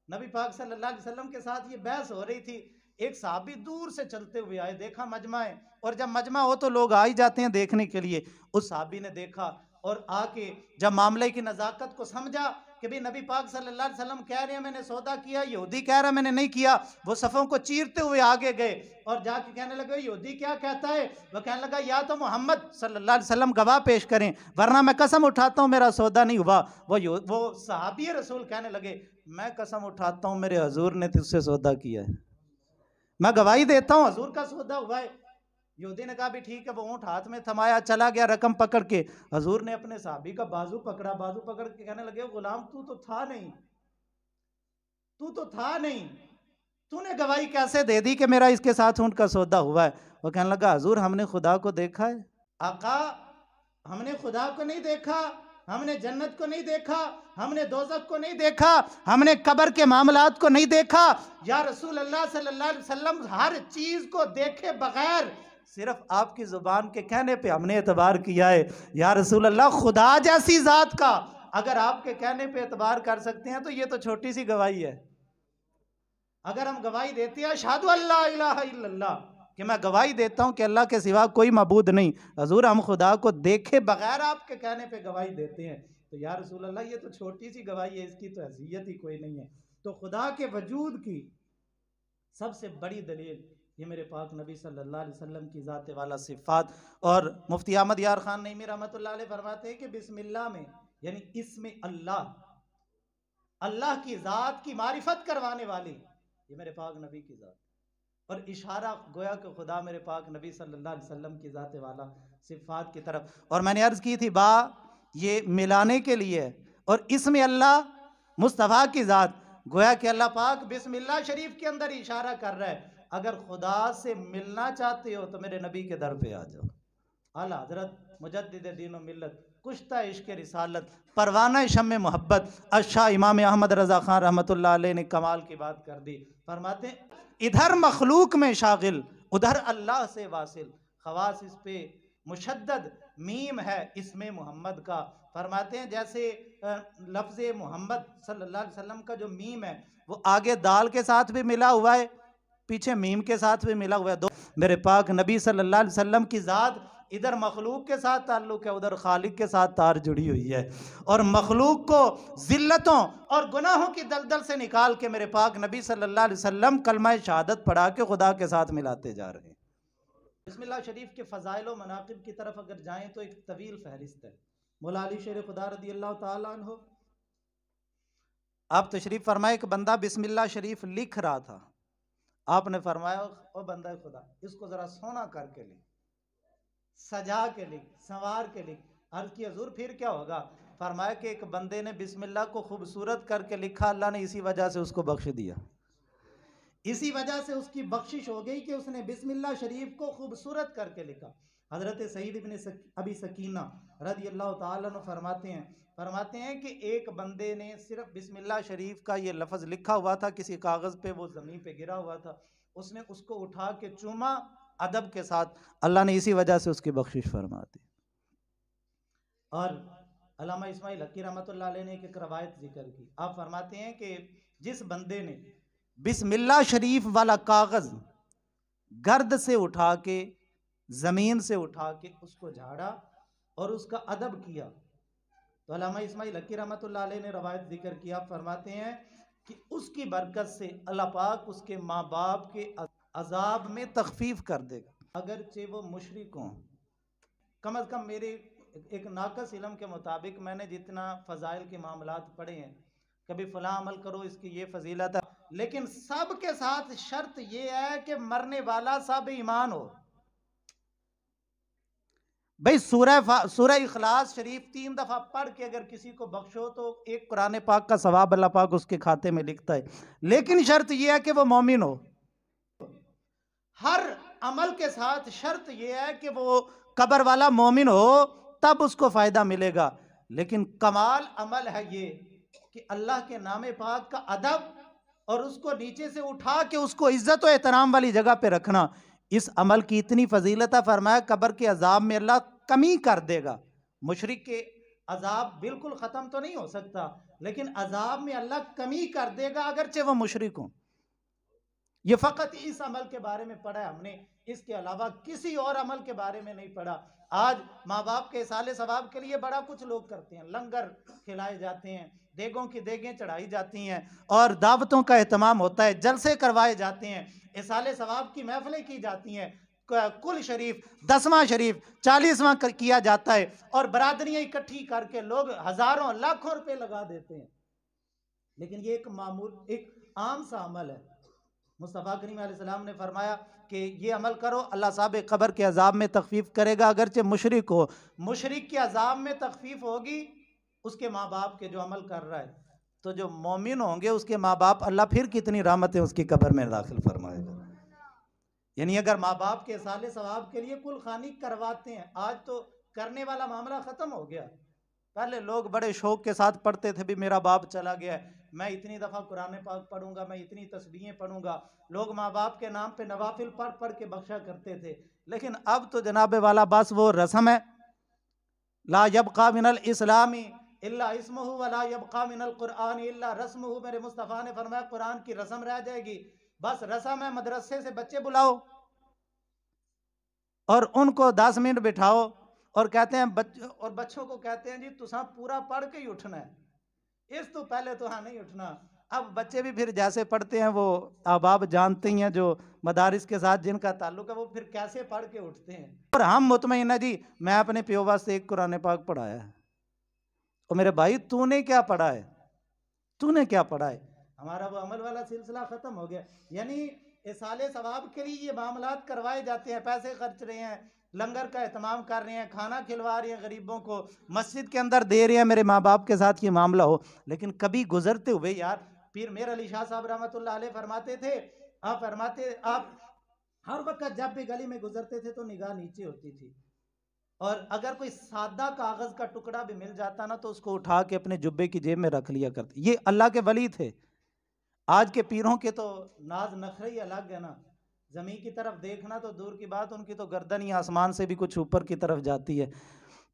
S2: नबी पाक सल्लल्लाहु अलैहि वसल्लम के साथ ये बहस हो रही थी। एक साहबी दूर से चलते हुए आए, देखा मजमा है, और जब मजमा हो तो लोग आ ही जाते हैं देखने के लिए। उस साहबी ने देखा और आके जब मामले की नज़ाकत को समझा कि भाई नबी पाक सल्लल्लाहु अलैहि वसल्लम कह रहे हैं मैंने सौदा किया, यहूदी कह रहा है मैंने नहीं किया, वो सफ़ों को चीरते हुए आगे गए और जाके कहने लगे यहूदी क्या कहता है? वो कहने लगा या तो मोहम्मद सल्लल्लाहु अलैहि वसल्लम गवाह पेश करें वरना मैं कसम उठाता हूँ मेरा सौदा नहीं हुआ। वो सहाबी रसूल कहने लगे मैं कसम उठाता हूँ मेरे हजूर ने तुझसे सौदा किया है, मैं गवाही देता हूँ हजूर का सौदा हुआ है। यहूदी ने कहा भी ठीक है। वो ऊँट हाथ में थमाया, चला गया रकम पकड़ के। हजूर ने अपने साहबी का बाजू पकड़ा, बाजू पकड़ के कहने लगे गुलाम तू तो था नहीं, तू तो था नहीं, तूने गवाही कैसे दे दी कि मेरा इसके साथ ऊँट का सौदा हुआ है? वो कहने लगा हजूर हमने खुदा को देखा है। आका हमने खुदा को नहीं देखा, हमने जन्नत को नहीं देखा, हमने दोज़ख को नहीं देखा, हमने कब्र के मामलात को नहीं देखा। या रसूल अल्लाह सल्लल्लाहु अलैहि वसल्लम हर चीज को देखे बगैर सिर्फ आपकी जुबान के कहने पे हमने एतबार किया है। या रसूल अल्लाह खुदा जैसी जात का अगर आपके कहने पे एतबार कर सकते हैं तो ये तो छोटी सी गवाही है। अगर हम गवाही देते हैं अशहदु अल्ला इलाहा इल्लल्लाह, कि मैं गवाही देता हूं कि अल्लाह के सिवा कोई मबूद नहीं, हजूर हम खुदा को देखे बगैर आपके कहने पे गवाही देते हैं, तो या रसूल अल्लाह ये तो छोटी सी गवाही है, इसकी तो हैसियत ही कोई नहीं है। तो खुदा के वजूद की सबसे बड़ी दलील ये मेरे पाक नबी सल्लल्लाहु अलैहि वसल्लम की ज़ात वाला सिफ़ात। और मुफ्ती अहमद यार खान नईमी रहमतुल्लाह अलैह फरमाते हैं कि बिस्मिल्लाह में यानी इसमें अल्लाह, अल्लाह की ज़ात की मारिफत करवाने वाली ये मेरे पाक नबी की ज़ात, और इशारा गोया कि खुदा मेरे पाक नबी सल्लल्लाहु अलैहि वसल्लम की ज़ात वाला सिफ़ात की तरफ। और मैंने अर्ज़ की थी बा ये मिलाने के लिए, और इसमें अल्लाह मुस्तफ़ा की ज़ात, गोया कि अल्लाह पाक बिस्मिल्लाह शरीफ के अंदर इशारा कर रहा है, अगर खुदा से मिलना चाहते हो तो मेरे नबी के दर पे आ जाओ। आला हजरत मुजद्दिद दीन व मिल्लत, कुश्ता इश्क रिसालत, परवाना शम्म मोहब्बत अशाह इमाम अहमद रज़ा ख़ान रहमतुल्लाह अलैह ने कमाल की बात कर दी। फरमाते इधर मखलूक में शागिल, उधर अल्लाह से वासिल, खवास इस पे मुशद्दद मीम है इसमें मोहम्मद का। फरमाते हैं जैसे लफ्ज़ मोहम्मद सल्लल्लाहु अलैहि वसल्लम का जो मीम है वो आगे दाल के साथ भी मिला हुआ है, पीछे मीम के साथ भी मिला हुआ है। दो मेरे पाक नबी सल्लल्लाहु अलैहि वसल्लम की ज़ात इधर मखलूक के साथ ताल्लुक़ है, उधर खालिक के साथ तार जुड़ी हुई है। और मखलूक को ज़िल्लतों और गुनाहों की दलदल से निकाल के मेरे पाक नबी सल्लल्लाहु अलैहि वसल्लम कलमा शहादत पढ़ा के खुदा के साथ मिलाते जा रहे हैं। बिस्मिल्लाह शरीफ के फ़ज़ाइल व मनाक़िब की तरफ अगर जाएँ तो एक तवील फहरिस्त है। मौला अली शेर खुदा रज़ी अल्लाह तआला अन्हु आप तशरीफ़ फरमाए कि बंदा बिस्मिल्लाह शरीफ लिख रहा था, आपने फरमाया ओ बंदा खुदा इसको ज़रा सोना करके लिख, सजा के लिख, संवार के लिख। अर्ज़ की हजूर फिर क्या होगा? फरमाया कि एक बंदे ने बिस्मिल्लाह को खूबसूरत करके लिखा, अल्लाह ने इसी वजह से उसको बख्श दिया, इसी वजह से उसकी बख्शिश हो गई कि उसने बिस्मिल्लाह शरीफ को खूबसूरत करके लिखा। हज़रत सईद इब्न अबी सकीना रज़ी अल्लाह तआला अन्हु फरमाते हैं कि एक बंदे ने सिर्फ बिस्मिल्लाह शरीफ का ये लफ्ज़ लिखा हुआ था किसी कागज़ पे, वो ज़मीन पे गिरा हुआ था, उसने उसको उठा के चूमा अदब के साथ, अल्लाह ने इसी वजह से उसकी बख्शिश फरमा दी। और अल्लामा इस्माइल हक़ी रहमतुल्लाह अलैह ने एक रवायत जिक्र की, आप फरमाते हैं कि जिस बंदे ने बिस्मिल्लाह शरीफ वाला कागज़ गर्द से उठा के, ज़मीन से उठा के उसको झाड़ा और उसका अदब किया, तो अल्लामा इस्माइल हक़ी रहमतुल्लाह अलैह ने रवायत जिक्र किया, फरमाते हैं कि उसकी बरकत से अल्लाह पाक उसके माँ बाप के अजाब में तखफीफ कर देगा, अगरचे वो मुशरिक हों। कम अज़ कम मेरे एक नाकस इल्म के मुताबिक मैंने जितना फ़ज़ाइल के मामलात पढ़े हैं, कभी फ़लाँ अमल करो इसकी ये फजीलत है, लेकिन सब के साथ शर्त ये है कि मरने वाला सब ईमान हो। भाई सूरह इखलास शरीफ 3 दफ़ा पढ़ के अगर किसी को बख्शो तो एक कुरान पाक का सवाब अल्लाह पाक उसके खाते में लिखता है, लेकिन शर्त यह है कि वो मोमिन हो। हर अमल के साथ शर्त यह है कि वो कब्र वाला मोमिन हो, तब उसको फ़ायदा मिलेगा। लेकिन कमाल अमल है ये कि अल्लाह के नाम पाक का अदब और उसको नीचे से उठा के उसको इज्जत और एहतराम वाली जगह पे रखना, इस अमल की इतनी फजीलत है। फरमाया कब्र के अजाब में अल्लाह कमी कर देगा। मुशरिक के अजाब बिल्कुल ख़त्म तो नहीं हो सकता, लेकिन अजाब में अल्लाह कमी कर देगा अगरचे वो मुशरिक हों। ये फ़कत इस अमल के बारे में पढ़ा है हमने, इसके अलावा किसी और अमल के बारे में नहीं पढ़ा। आज माँ बाप के इसाले सवाब के लिए बड़ा कुछ लोग करते हैं, लंगर खिलाए जाते हैं, देगों की देगें चढ़ाई जाती हैं और दावतों का एहतमाम होता है, जलसे करवाए जाते हैं, इसाले सवाब की महफिलें की जाती हैं, कुल शरीफ 10वां शरीफ 40वां किया जाता है और बरादरियाँ इकट्ठी करके लोग हज़ारों लाखों रुपए लगा देते हैं। लेकिन ये एक मामूल एक आम सा अमल है। मुस्तफ़ा करीम अलैहिस्सलाम ने फरमाया कि ये अमल करो, अल्लाह साहब कब्र के अजाब में तखफीफ करेगा, अगरचे मुशरिक हो। मुशरिक के अजाब में तखफीफ होगी उसके माँ बाप के जो अमल कर रहा है, तो जो मोमिन होंगे उसके माँ बाप अल्लाह फिर कितनी रहमतें उसकी कब्र में दाखिल फरमाएगा। यानी अगर माँ बाप के साले सवाब के लिए कुल खानी करवाते हैं, आज तो करने वाला मामला ख़त्म हो गया। पहले लोग बड़े शौक के साथ पढ़ते थे, भी मेरा बाप चला गया है, मैं इतनी दफ़ा कुरान पाक पढ़ूंगा, मैं इतनी तस्बीहें पढ़ूंगा। लोग माँ बाप के नाम पे नवाफिल पढ़ पढ़ के बख्शा करते थे। लेकिन अब तो जनाब वाला बस वो रस्म है, ला यबका मिनल इस्लामी इल्ला इस्मुहु व ला यबका मिनल कुरान इल्ला रस्मुहु। मेरे मुस्तफ़ा ने फरमाया कुरान की रस्म रह जाएगी, बस रस्म है। मदरसे से बच्चे बुलाओ और उनको 10 मिनट बिठाओ और कहते हैं बच्चों को कहते हैं जी तुसा पूरा पढ़ के ही उठना है, इस तो पहले तो हाँ नहीं उठना। अब बच्चे भी फिर जैसे पढ़ते हैं, वो आप जानते ही हैं, जो मदारिस के साथ जिनका ताल्लुक है, वो फिर कैसे पढ़ के उठते हैं। और हम मुतमईन है जी, मैं अपने प्यो वास्ते एक कुरान पाक पढ़ाया है। और मेरे भाई तूने क्या पढ़ा है, तूने क्या पढ़ा है? हमारा वो अमल वाला सिलसिला खत्म हो गया। यानी इसाले सवाब के लिए ये मामलात करवाए जाते हैं, पैसे खर्च रहे हैं, लंगर का एहतमाम कर रहे हैं, खाना खिलवा रहे हैं गरीबों को, मस्जिद के अंदर दे रहे हैं, मेरे माँ बाप के साथ ये मामला हो। लेकिन कभी गुजरते हुए यार, पीर मेर अली शाह साहब रहमतुल्लाह अलैह फरमाते थे, आप हर वक्त जब भी गली में गुजरते थे तो निगाह नीचे होती थी, और अगर कोई सादा कागज का टुकड़ा भी मिल जाता ना तो उसको उठा के अपने जुब्बे की जेब में रख लिया करते। ये अल्लाह के वली थे। आज के पीरों के तो नाज नखरे ही अलग है ना, जमीन की तरफ देखना तो दूर की बात, उनकी तो गर्दन ही आसमान से भी कुछ ऊपर की तरफ जाती है।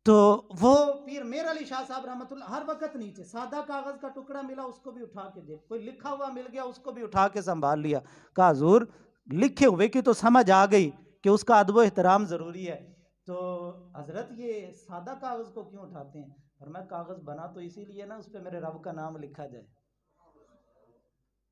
S2: तो वो पीर मेर अली शाह साहब रहमतुल्लाह हर वक्त नीचे, सादा कागज का टुकड़ा मिला उसको भी उठा के दे, कोई लिखा हुआ मिल गया उसको भी उठा के संभाल लिया। कहा हुजूर लिखे हुए की तो समझ आ गई कि उसका अदब एहतराम जरूरी है, तो हजरत ये सादा कागज को क्यों उठाते हैं? और मैं कागज बना तो इसीलिए ना, उस पर मेरे रब का नाम लिखा जाए,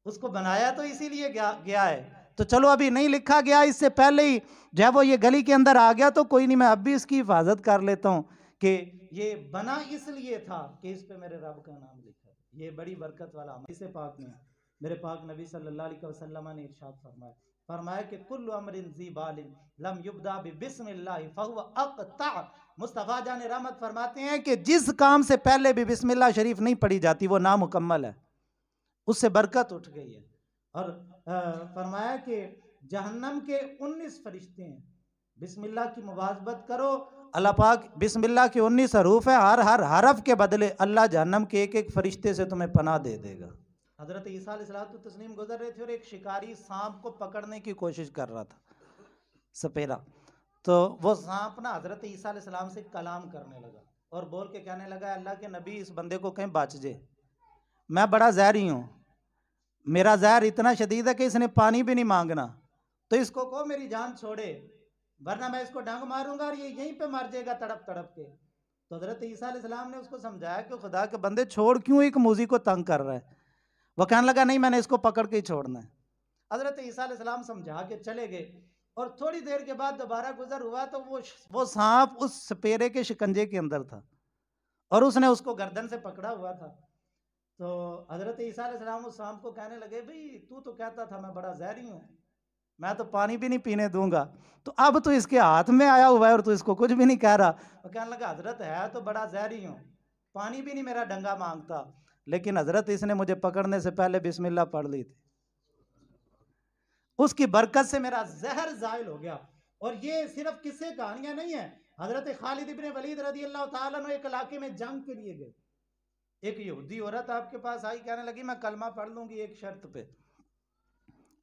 S2: उसको बनाया तो इसीलिए गया है। तो चलो अभी नहीं लिखा गया, इससे पहले ही जब वो ये गली के अंदर आ गया तो कोई नहीं, मैं अब भी इसकी हिफाजत कर लेता हूँ कि ये बना इसलिए था कि इस पे मेरे रब का नाम लिखा है। ये बड़ी बरकत वाला अमल। इसे पाक में मेरे पाक नबी सल्लल्लाहु अलैहि वसल्लम ने इरशाद फरमाया कि कुल्लु अमरिन ज़ी बालिन लम युब्दा बिस्मिल्लाह फहुवा अक़ता। मुस्तफ़ा जान रहमत फरमाते हैं कि जिस काम से पहले भी बिस्मिल्लाह शरीफ नहीं पढ़ी जाती वो नामुकम्मल है, उससे बरकत उठ गई है। और फरमाया कि जहन्नम के 19 फरिश्ते हैं, बिस्मिल्लाह की मुवाज़बत करो, अल्लाह पाक बिस्मिल्लाह के 19 हरूफ है, हर हरफ के बदले अल्लाह जहन्नम के एक एक फरिश्ते से तुम्हें पनाह दे देगा। हजरत ईसा अलैहिस्सलातु तस्लीम गुजर रहे थे और एक शिकारी सांप को पकड़ने की कोशिश कर रहा था, सपेरा। तो वो सांप ना हजरत ईसा अलैहिस्सलाम से कलाम करने लगा और बोल के कहने लगा, अल्लाह के नबी इस बंदे को कहीं बच जाए, मैं बड़ा जहरी हूँ, मेरा जहर इतना शदीद है कि इसने पानी भी नहीं मांगना, तो इसको कहो मेरी जान छोड़े, वरना मैं इसको डंग मारूंगा और ये यहीं पे मर जाएगा तड़प तड़प के। तो हजरत ईसा अलैहिस्सलाम ने उसको समझाया कि खुदा के बंदे छोड़ क्यों एक मूजी को तंग कर रहा है। वो कहने लगा नहीं, मैंने इसको पकड़ के ही छोड़ना है। हजरत ईसा अलैहिस्सलाम समझा के चले गए और थोड़ी देर के बाद दोबारा गुजर हुआ तो वो सांप उस सपेरे के शिकंजे के अंदर था और उसने उसको गर्दन से पकड़ा हुआ था। तो हजरत ईसा अलैहिस्सलाम उस सांप को कहने लगे, भाई तू तो कहता था मैं बड़ा जहरी हूँ, मैं तो पानी भी नहीं पीने दूंगा, तो अब तो इसके हाथ में आया हुआ है और तू इसको कुछ भी नहीं कह रहा। वो कहने लगा, हजरत है तो बड़ा जहरी हूँ, पानी भी नहीं मेरा डंगा मांगता, लेकिन हजरत इसने मुझे पकड़ने से पहले बिस्मिल्लाह पढ़ ली थी, उसकी बरकत से मेरा जहर जायल हो गया। और ये सिर्फ किस्से कहानियां नहीं है। हजरत खालिद इब्ने वलीद रज़ी अल्लाह ताला अन्हु एक इलाके में जंग के लिए गए, एक यहूदी औरत आपके पास आई, कहने लगी मैं कलमा पढ़ लूंगी एक शर्त पे।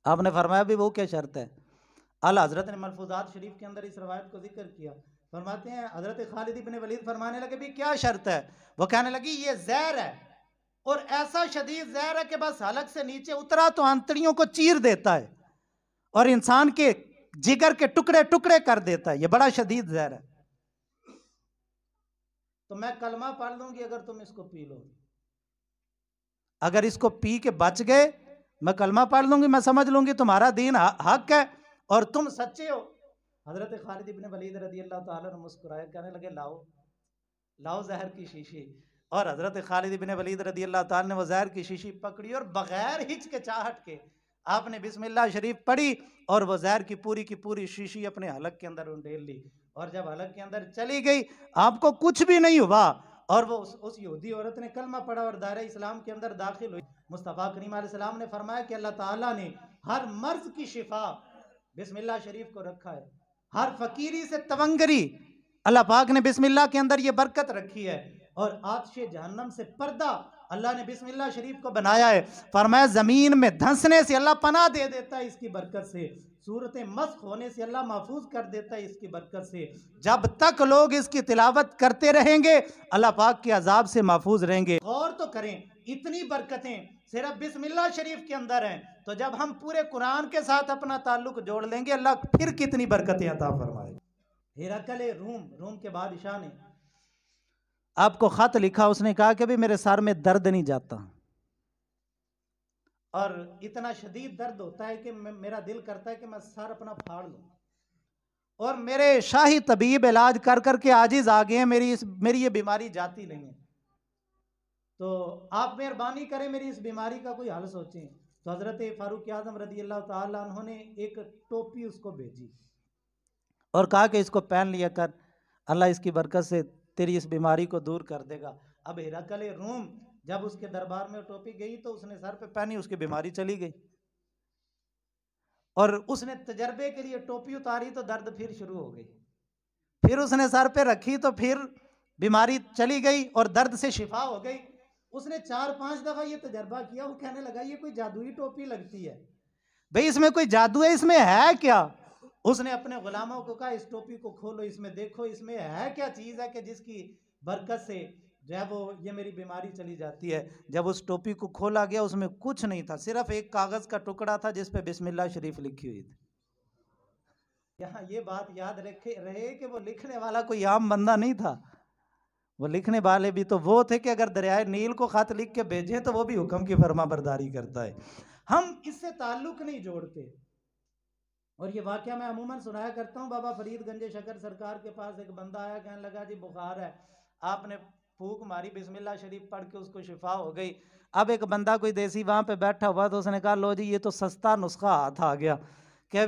S2: आपने फरमाया भी वो क्या शर्त है? अला हजरत ने मलफूजात शरीफ के अंदर इस रवायत को जिक्र किया। फरमाते हैं हजरत खालिद इब्ने वलीद फरमाने लगे भी क्या शर्त है? वो कहने लगी ये जहर है और ऐसा शदीद जहर है कि बस हलक से नीचे उतरा तो आंतड़ियों को चीर देता है और इंसान के जिगर के टुकड़े टुकड़े कर देता है, ये बड़ा शदीद जहर है। तो मैं कलमा पढ़ लूंगी अगर तुम इसको पी लो, अगर इसको पी के बच गए मैं कलमा पढ़ लूंगी, मैं समझ लूंगी तुम्हारा दीन हक है और तुम सच्चे हो। हजरत खालिद इब्ने वलीद रज़ी अल्लाह ताला अन्हु मुस्कुराए, कहने लगे लाओ लाओ जहर की शीशी। और हजरत खालिद इब्ने वलीद रज़ी अल्लाह ताला ने वो जहर की शीशी पकड़ी और बगैर हिचकिचाहट के आपने बिस्मिल्लाह शरीफ पढ़ी और वो जहर की पूरी शीशी अपने हलक के अंदर उंडेल ली। और जब हलक के अंदर चली गई आपको कुछ भी नहीं हुआ और वो उस यहूदी औरत ने कलमा पढ़ा और दायरा इस्लाम के अंदर दाखिल हुई। मुस्तफ़ा करीम अलैहिस्सलाम ने फरमाया कि अल्लाह ताला ने हर मर्ज की शिफा बिस्मिल्लाह शरीफ को रखा है, हर फकीरी से तवंगरी अल्लाह पाक ने बिस्मिल्लाह के अंदर ये बरकत रखी है, और आतिश जहन्नम से पर्दा अल्लाह ने बिस्मिल्लाह शरीफ को बनाया है। फरमाया जमीन में धंसने से अल्लाह पनाह दे देता है इसकी बरकत से, सूरतें मस्क होने से अल्लाह महफूज कर देता है इसकी बरकत से। जब तक लोग इसकी तिलावत करते रहेंगे अल्लाह पाक के अजाब से महफूज रहेंगे। गौर तो करें, इतनी बरकतें सिर्फ बिस्मिल्लाह शरीफ के अंदर हैं, तो जब हम पूरे कुरान के साथ अपना ताल्लुक जोड़ लेंगे अल्लाह फिर कितनी बरकतें अता फरमाएगा। हिरकल रूम के बादशाह ने आपको खत लिखा, उसने कहा कि भी मेरे सर में दर्द नहीं जाता, और इतना शदीद दर्द होता है कि मेरा दिल करता है कि मैं सर अपना फाड़ लूं। और मेरे शाही तबीब इलाज कर करके आजिज आ गए हैं, मेरी ये बीमारी जाती नहीं है। तो आप मेहरबानी करें, मेरी इस बीमारी का कोई हल सोचें। तो हजरत फारूक आजम रदी अल्लाह ताला अन्हु ने एक टोपी उसको भेजी और कहा कि इसको पहन लिया कर, अल्लाह इसकी बरकत से तेरी इस बीमारी को दूर कर देगा। अब हिरकल रूम जब उसके दरबार में टोपी गई तो उसने सर पे पहनी, उसकी बीमारी चली गई। और उसने तजर्बे के लिए टोपी उतारी तो दर्द फिर शुरू हो गई। फिर उसने सर पे रखी तो फिर बीमारी चली गई और दर्द से शिफा हो गई। उसने 4-5 दफा ये तजर्बा किया। वो कहने लगा ये कोई जादुई टोपी लगती है, भाई इसमें कोई जादू है, इसमें है क्या? उसने अपने गुलामों को कहा इस टोपी को खोलो, इसमें देखो इसमें है क्या चीज है कि जिसकी बरकत से जो है वो ये मेरी बीमारी चली जाती है। जब उस टोपी को खोला गया उसमें कुछ नहीं था, सिर्फ एक कागज का टुकड़ा था जिस पे बिस्मिल्लाह शरीफ लिखी हुई थी। यहाँ ये बात याद रहे कि वो लिखने वाला कोई आम बंदा नहीं था। वो लिखने वाले भी तो वो थे कि अगर दरियाए नील को खत लिख के भेजे तो वो भी हुक्म की फरमा बरदारी करता है। हम इससे ताल्लुक नहीं जोड़ते। और ये वाकया मैं अमूमन सुनाया करता हूँ। बाबा फरीद गंजे शकर सरकार के पास एक बंदा आया, कहने लगा जी बुखार है, आपने फूक मारी, बिस्मिल्लाह शरीफ पढ़ के उसको शिफा हो गई। अब एक बंदा कोई देसी वहां पे बैठा हुआ तो उसने कहा लो जी ये तो सस्ता नुस्खा हाथ आ गया कि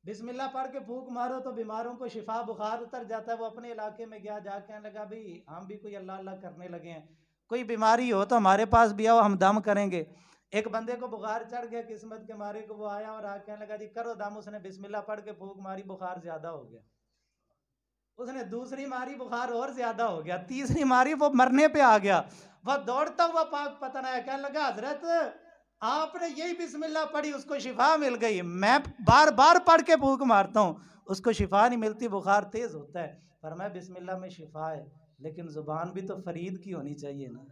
S2: बिस्मिल्लाह पढ़ के फूक मारो तो बीमारों को शिफा, बुखार उतर जाता है। वो अपने इलाके में गया, जा कहने लगा भाई हम भी कोई अल्लाह अल्लाह करने लगे हैं, कोई बीमारी हो तो हमारे पास भी आओ, हम दम करेंगे। एक बंदे को बुखार चढ़ गया, किस्मत के मारे को वो आया और आके कहने लगा जी करो दम। उसने बिस्मिल्लाह पढ़ के फूक मारी, बुखार ज्यादा हो गया। उसने दूसरी मारी, बुखार और ज्यादा हो गया। तीसरी मारी, वो मरने पे आ गया। वह दौड़ता हुआ पाक पतन आया, कहने लगा हजरत आपने यही बिस्मिल्लाह पढ़ी, उसको शिफा मिल गई। मैं बार बार पढ़ के फूक मारता हूँ, उसको शिफा नहीं मिलती, बुखार तेज होता है। पर मैं बिस्मिल्लाह में शिफा है, लेकिन जुबान भी तो फरीद की होनी चाहिए ना।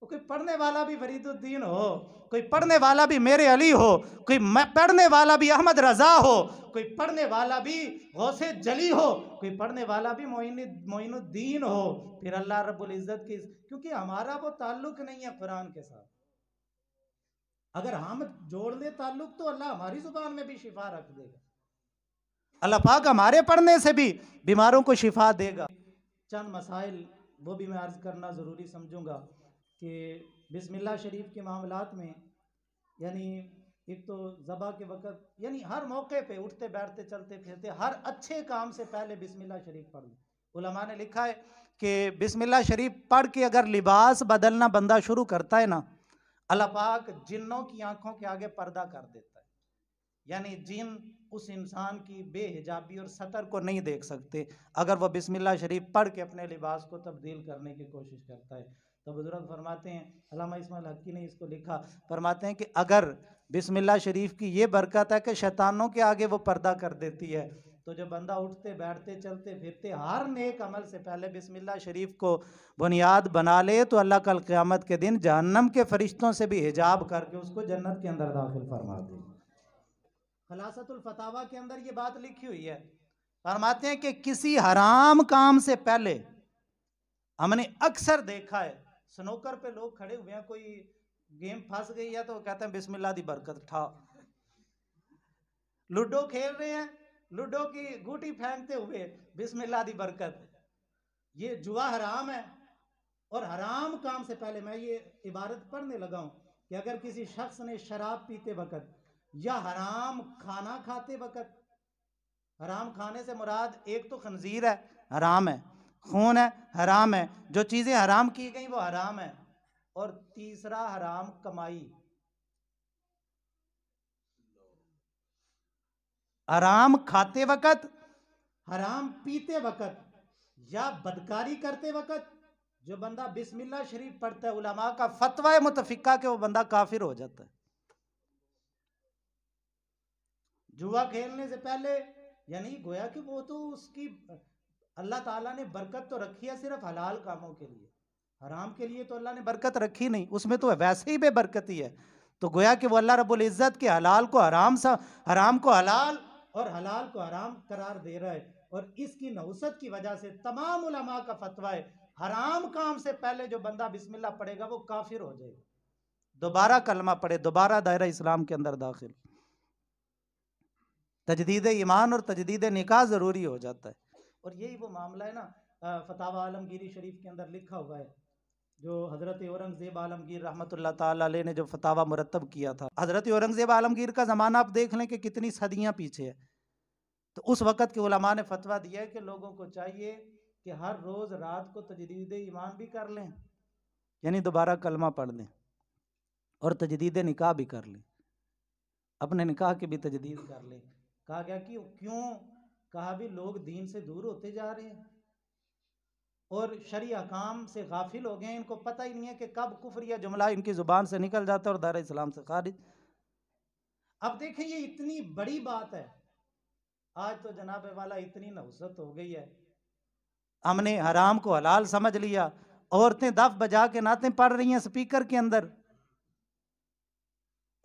S2: कोई पढ़ने वाला भी फरीदुद्दीन हो, कोई पढ़ने वाला भी मेरे अली हो, कोई पढ़ने वाला भी अहमद रजा हो, कोई पढ़ने वाला भी गौसे जली हो, कोई पढ़ने वाला भी मोइनुद्दीन हो। फिर अल्लाह रब्बुल इज्जत की, क्योंकि हमारा वो ताल्लुक नहीं है कुरान के साथ। अगर हम जोड़ ले ताल्लुक तो अल्लाह हमारी जुबान में भी शिफा रख देगा। अल्लाह पाक हमारे पढ़ने से भी बीमारों को शिफा देगा। चंद मसाइल वो भी मैं अर्ज करना जरूरी समझूंगा कि बिस्मिल्लाह शरीफ के मामलात में, यानी एक तो ज़बा के वक़्त, यानी हर मौके पे उठते बैठते चलते फिरते हर अच्छे काम से पहले बिस्मिल्लाह शरीफ पढ़ लो। उलमा ने लिखा है कि बिस्मिल्लाह शरीफ पढ़ के अगर लिबास बदलना बंदा शुरू करता है ना, अल्लाह पाक जिन्नों की आंखों के आगे पर्दा कर देता है। यानी जिन उस इंसान की बेहिजाबी और सतर को नहीं देख सकते अगर वह बिस्मिल्लाह शरीफ पढ़ के अपने लिबास को तब्दील करने की कोशिश करता है। तो बुजुर्ग फरमाते हैं, अल्लामा इस्माइल हक्की ने इसको लिखा, फरमाते हैं कि अगर बिस्मिल्लाह शरीफ की ये बरकत है कि शैतानों के आगे वो पर्दा कर देती है, तो जो बंदा उठते बैठते चलते फिरते हर नेक अमल से पहले बिस्मिल्लाह शरीफ को बुनियाद बना ले तो अल्लाह कल क़यामत के दिन जहन्नम के फरिश्तों से भी हिजाब करके उसको जन्नत के अंदर दाखिल फरमा दे। खलासतुल फतावा के अंदर ये बात लिखी हुई है। फरमाते हैं कि किसी हराम काम से पहले, हमने अक्सर देखा है स्नूकर पे लोग खड़े हुए हैं, कोई गेम फंस गई है तो कहते हैं बिस्मिल्लाह दी बरकत ठा। लूडो खेल रहे हैं, लूडो की गूटी फेंकते हुए बिस्मिल्लाह दी बरकत। ये जुआ हराम है। और हराम काम से पहले मैं ये इबारत पढ़ने लगा हूं कि अगर किसी शख्स ने शराब पीते वक्त या हराम खाना खाते वक्त, हराम खाने से मुराद एक तो खंजीर है, हराम है, खून है, हराम है, जो चीजें हराम की गई वो हराम है, और तीसरा हराम कमाई। हराम खाते वक्त, हराम पीते वक्त या बदकारी करते वक्त जो बंदा बिस्मिल्लाह शरीफ पढ़ता है, उलमा का फतवा है मुतफिका के वो बंदा काफिर हो जाता है। जुआ खेलने से पहले, यानी गोया कि वो तो उसकी अल्लाह ताला ने बरकत तो रखी है सिर्फ हलाल कामों के लिए, हराम के लिए तो अल्लाह ने बरकत रखी नहीं, उसमें तो वैसे ही बेबरकती है। तो गोया कि वो अल्लाह रब्बुल इज्जत के हलाल को हराम सा, हराम को हलाल और हलाल को हराम करार दे रहा है। और इसकी नहुसत की वजह से तमाम उलमा का फतवा है, हराम काम से पहले जो बंदा बिस्मिल्लाह पढ़ेगा वो काफिर हो जाएगा। दोबारा कलमा पढ़े, दोबारा दायरा इस्लाम के अंदर दाखिल। तजदीद ईमान और तजदीद निकाह ज़रूरी हो जाता है। और यही वो मामला है ना, फतावा आलमगीरी शरीफ के अंदर लिखा हुआ है, जो हज़रत औरंगज़ेब आलमगीर रहमतुल्लाह ताला अलैह ने जो फतावा मुरतब किया था। हज़रत औरंगज़ेब आलमगीर का ज़माना आप देख लें कि कितनी सदियाँ पीछे है। तो उस वक़्त के उलमा ने फतवा दिया है कि लोगों को चाहिए कि हर रोज़ रात को तजदीद ईमान भी कर लें, यानी दोबारा कलमा पढ़ लें, और तजदीद निकाह भी कर लें, अपने निकाह की भी तजदीद कर लें। कहा गया कि क्यों? कहा भी लोग दीन से दूर होते जा रहे हैं और शरई अहकाम से गाफिल हो गए हैं, इनको पता ही नहीं है कि कब कुफ्र या जुमला इनकी ज़ुबान से निकल जाता है और दायरा इस्लाम से खारिज। अब देखें, ये इतनी बड़ी बात है, आज तो जनाब वाला इतनी नहुसत हो गई है, हमने हराम को हलाल समझ लिया। औरतें दफ बजा के नाते पढ़ रही हैं स्पीकर के अंदर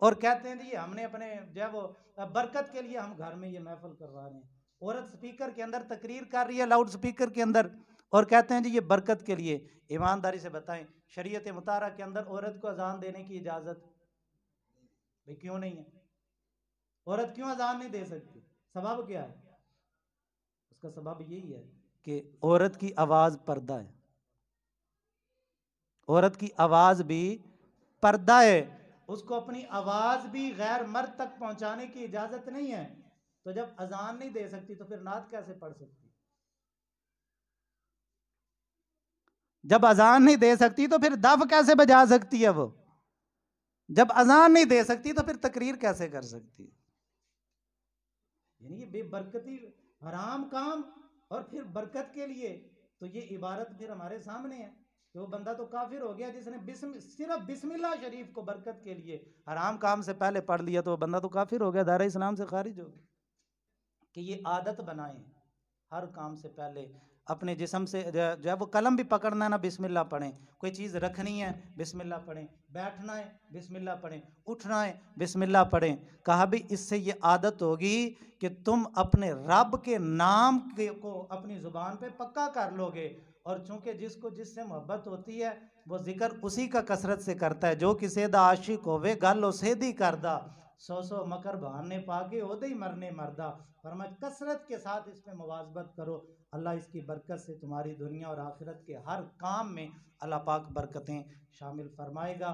S2: और कहते हैं जी हमने अपने जो है वो बरकत के लिए हम घर में ये महफिल करवा रहे हैं। औरत स्पीकर के अंदर तकरीर कर रही है लाउड स्पीकर के अंदर और कहते हैं जी ये बरकत के लिए। ईमानदारी से बताएं, शरीयत मुतारा के अंदर औरत को अजान देने की इजाजत भाई क्यों नहीं है? औरत क्यों अजान नहीं दे सकती? सबब क्या है? उसका सबब यही है कि औरत की आवाज पर्दा है, औरत की आवाज भी पर्दा है, उसको अपनी आवाज भी गैर मर्द तक पहुंचाने की इजाजत नहीं है। तो जब अजान नहीं दे सकती तो फिर नात कैसे पढ़ सकती? जब अजान नहीं दे सकती तो फिर दफ कैसे बजा सकती है वो? जब अजान नहीं दे सकती तो फिर तकरीर कैसे कर सकती है? यानी ये बेबरकती हराम काम और फिर बरकत के लिए। तो ये इबारत फिर हमारे सामने है कि वो बंदा तो काफिर हो गया जिसने सिर्फ बिस्मिल्लाह शरीफ को बरकत के लिए हराम काम से पहले पढ़ लिया, तो वो बंदा तो काफिर हो गया, दायरा इस्लाम से खारिज हो गया। कि ये आदत बनाएं, हर काम से पहले अपने जिस्म से जो है वो कलम भी पकड़ना है ना बिस्मिल्लाह पढ़ें, कोई चीज़ रखनी है बिस्मिल्लाह पढ़ें, बैठना है बिस्मिल्लाह पढ़ें, उठना है बिस्मिल्लाह पढ़ें। कहा भी इससे ये आदत होगी कि तुम अपने रब के नाम को अपनी ज़ुबान पे पक्का कर लोगे। और चूंकि जिसको जिससे मोहब्बत होती है वो जिक्र उसी का कसरत से करता है। जो किसे दा आशिक होवे गल उसे दी करदा, सौ सौ मकर बहाने पाके ओदे ही मरने मरदा। फरमाया कसरत के साथ इस पे मुवाज़बत करो, अल्लाह इसकी बरकत से तुम्हारी दुनिया और आखिरत के हर काम में अल्लाह पाक बरकतें शामिल फरमाएगा।